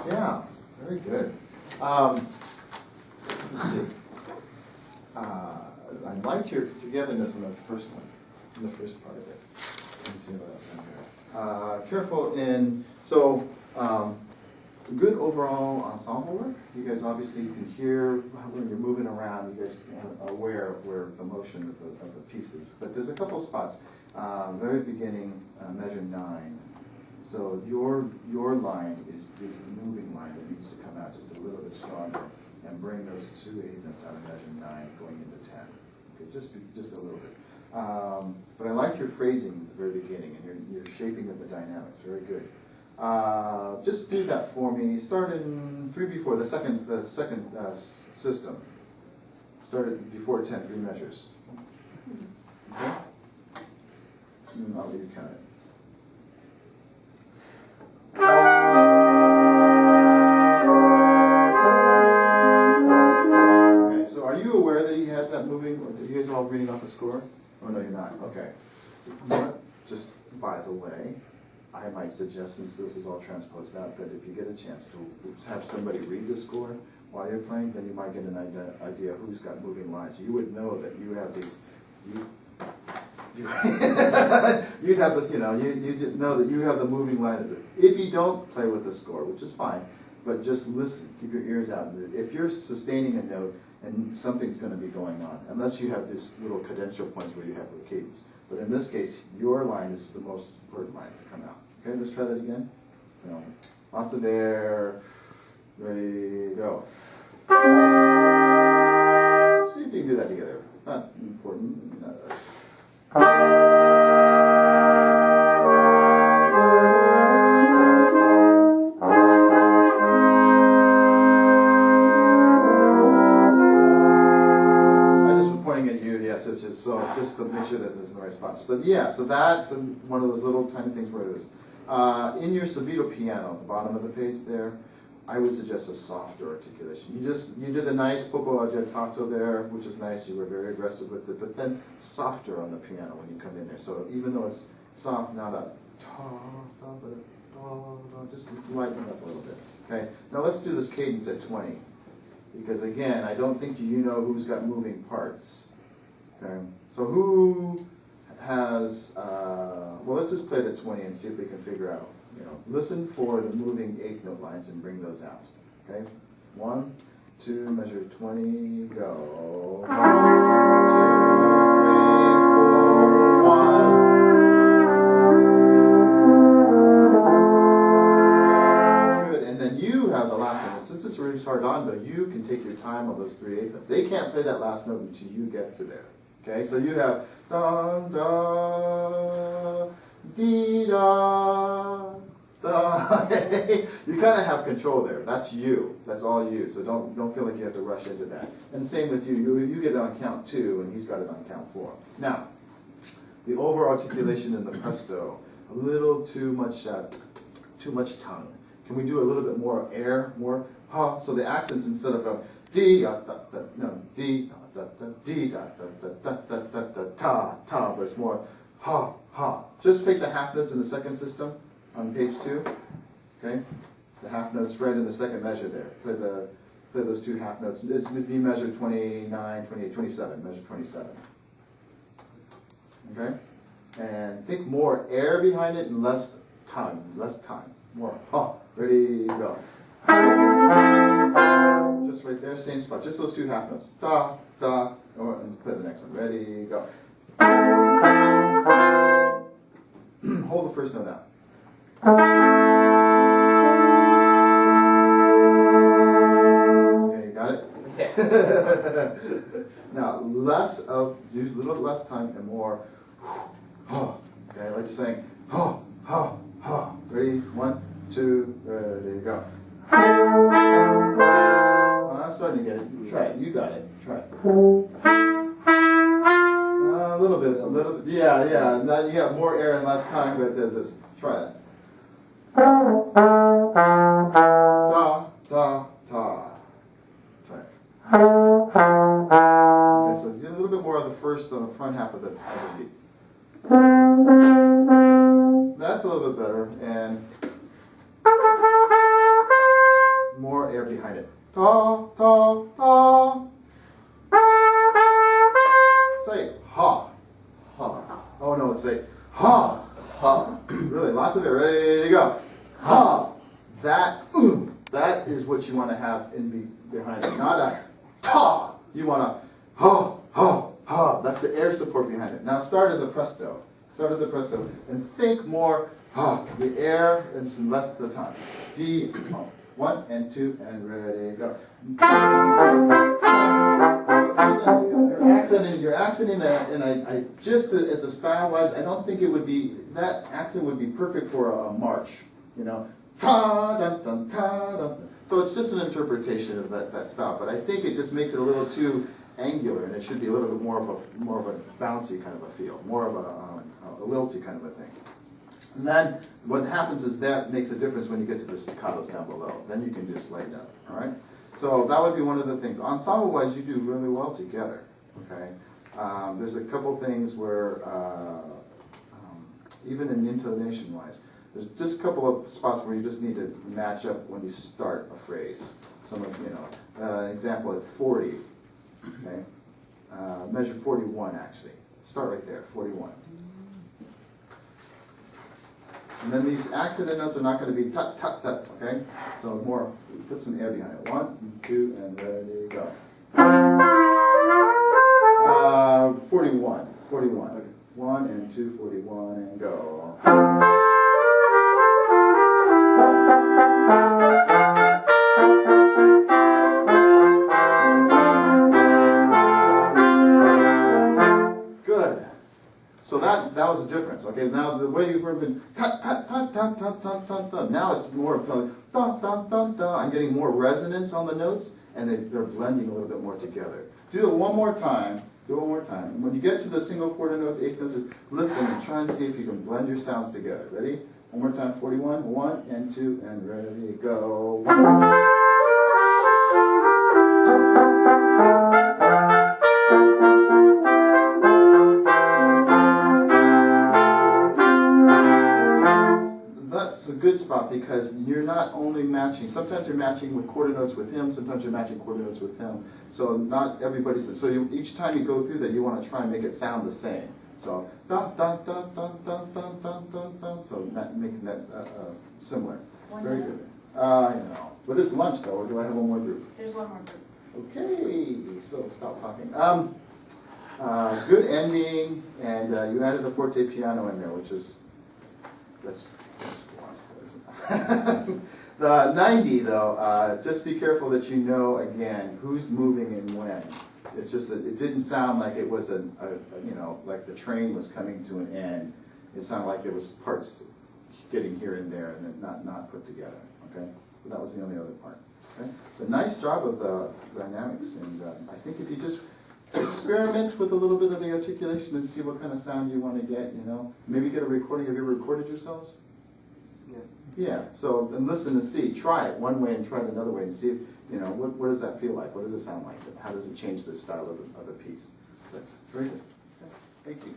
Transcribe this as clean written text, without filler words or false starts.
Yeah, very good. Let's see. I liked your togetherness in the first one, in the first part of it. Let's see what else in here. Careful in, so good overall ensemble work. You guys obviously can hear when you're moving around, you guys are aware of where the motion of the pieces. But there's a couple spots. Very beginning, measure 9. So your line is a moving line that needs to come out just a little bit stronger and bring those 2 8 notes out of measure 9 going into 10. Okay, just a little bit. But I like your phrasing at the very beginning and your shaping of the dynamics. Very good. Just do that for me. Start in 3/4, the second system. Start it before 10, 3 measures. Okay? And I'll let you count it. Okay, so are you aware that he has that moving? Or are you guys all reading off the score? Oh, no, you're not. Okay. You know what? Just by the way, I might suggest, since this is all transposed out, that if you get a chance to have somebody read the score while you're playing, then you might get an idea who's got moving lines. You would know that you have these. You'd have this, you know that you have the moving lines. If you don't play with the score, which is fine, but just listen, keep your ears out. If you're sustaining a note and something's going to be going on, unless you have these little cadential points where you have a cadence. But in this case, your line is the most important line to come out. Okay, let's try that again. Lots of air. Ready, go. See if you can do that together. Not important. So just to make sure that it's in the right spots. But yeah, so that's one of those little tiny things where it is. In your subito piano, at the bottom of the page there, I would suggest a softer articulation. You did a nice poco agitato there, which is nice. You were very aggressive with it, but then softer on the piano when you come in there. So even though it's soft, now that just lighten it up a little bit. Okay. Now let's do this cadence at 20, because again, I don't think you know who's got moving parts. Okay, so who has, well, let's just play it at 20 and see if we can figure out, listen for the moving 8 note lines and bring those out. Okay, 1, 2, measure 20, go. 1, 2, 3, 4, 1. Good, and then you have the last one. Since it's ritardando, you can take your time on those 3 8 notes. They can't play that last note until you get to there. Okay, so you have da da dee da da. You kind of have control there. That's you. That's all you. So don't feel like you have to rush into that. And same with you. You get it on count 2, and he's got it on count 4. Now, the over articulation in the presto, a little too much tongue. Can we do a little bit more air, more ha? So the accents, instead of going dee da da da, no dee da da dee da da da da da da ta ta, but it's more ha ha. Just take the half notes in the second system on page 2. Okay, the half notes right in the second measure there. Play those 2 half notes. It would be measure 29, 28, 27. Measure 27. Okay, and think more air behind it and less tongue. More ha. Ready, go. Just right there, same spot. Just those 2 half notes. Da, da. Oh, and play the next one. Ready, go. Hold the first note out. Okay, you got it? Okay. Now, use a little less time and more. Okay, like you're saying, ha, ha, ha. Ready? 1, 2, ready, go. I'm starting to get it. Try it. You got it. Try it. A little bit. Yeah. Now you have more air and less time, but there's this. Try it. Da, da, da. Try it. Okay, so get a little bit more of the first on the front half of the beat. That's a little bit better, and more air behind it. Ta, ta, ta. Say ha. Ha. Oh no, it's a ha. Ha. Really, lots of it. Ready to go. Ha. That is what you want to have behind it. Not a ta. You want to ha, ha, ha. That's the air support behind it. Now start at the presto. Start at the presto. And think more ha. The air and some less of the time. D. 1 and 2 and ready, go. You're accenting that, and I just as a style-wise, I don't think it would be, that accent would be perfect for a march, you know. Ta, dun, dun, ta, dun. So it's just an interpretation of that style, but I think it just makes it a little too angular, and it should be a little bit more of a bouncy kind of a feel, more of a lilty kind of a thing. And then what happens is that makes a difference when you get to the staccatos down below. Then you can just lighten up, all right? So that would be one of the things. Ensemble-wise, you do really well together, okay? There's a couple things where, even in intonation-wise, there's just a couple of spots where you just need to match up when you start a phrase. Some of, you know, example at 40, okay? Measure 41, actually. Start right there, 41. And then these accented notes are not going to be tut, tut, tut, okay? So more, put some air behind it. 1, 2, and ready, go. 41, 41. Okay. 1 and 2, 41, and go. Good. So that was the difference. Okay, now the way you've been tut tut tut tut tut tut tut tut. Now it's more of like dun dun dun dun. I'm getting more resonance on the notes, and they're blending a little bit more together. Do it one more time. Do it one more time. When you get to the single quarter note, 8 notes, listen and try and see if you can blend your sounds together. Ready? One more time. 41. 1 and 2 and ready, go. That's a good spot because you're not only matching, sometimes you're matching with quarter notes with him, sometimes you're matching quarter notes with him. So not everybody's, so each time you go through that, you want to try and make it sound the same. So dun dun dun dun dun dun dun dun dun. So making that similar. Very good. I know. But it's lunch though, or do I have one more group? There's one more group. Okay, so stop talking. Good ending, and you added the forte piano in there, which is, that's the 90 though, just be careful that you know again who's moving and when. It's just it didn't sound like it was you know, like the train was coming to an end. It sounded like there was parts getting here and there and then not put together. Okay, so that was the only other part. Okay, but nice job of the dynamics, and I think if you just experiment with a little bit of the articulation and see what kind of sound you want to get, you know, maybe get a recording. Have you ever recorded yourselves? Yeah, so, and listen and see. Try it one way and try it another way and see if, you know, what does that feel like? What does it sound like? How does it change the style of the piece? That's very good. Okay. Thank you.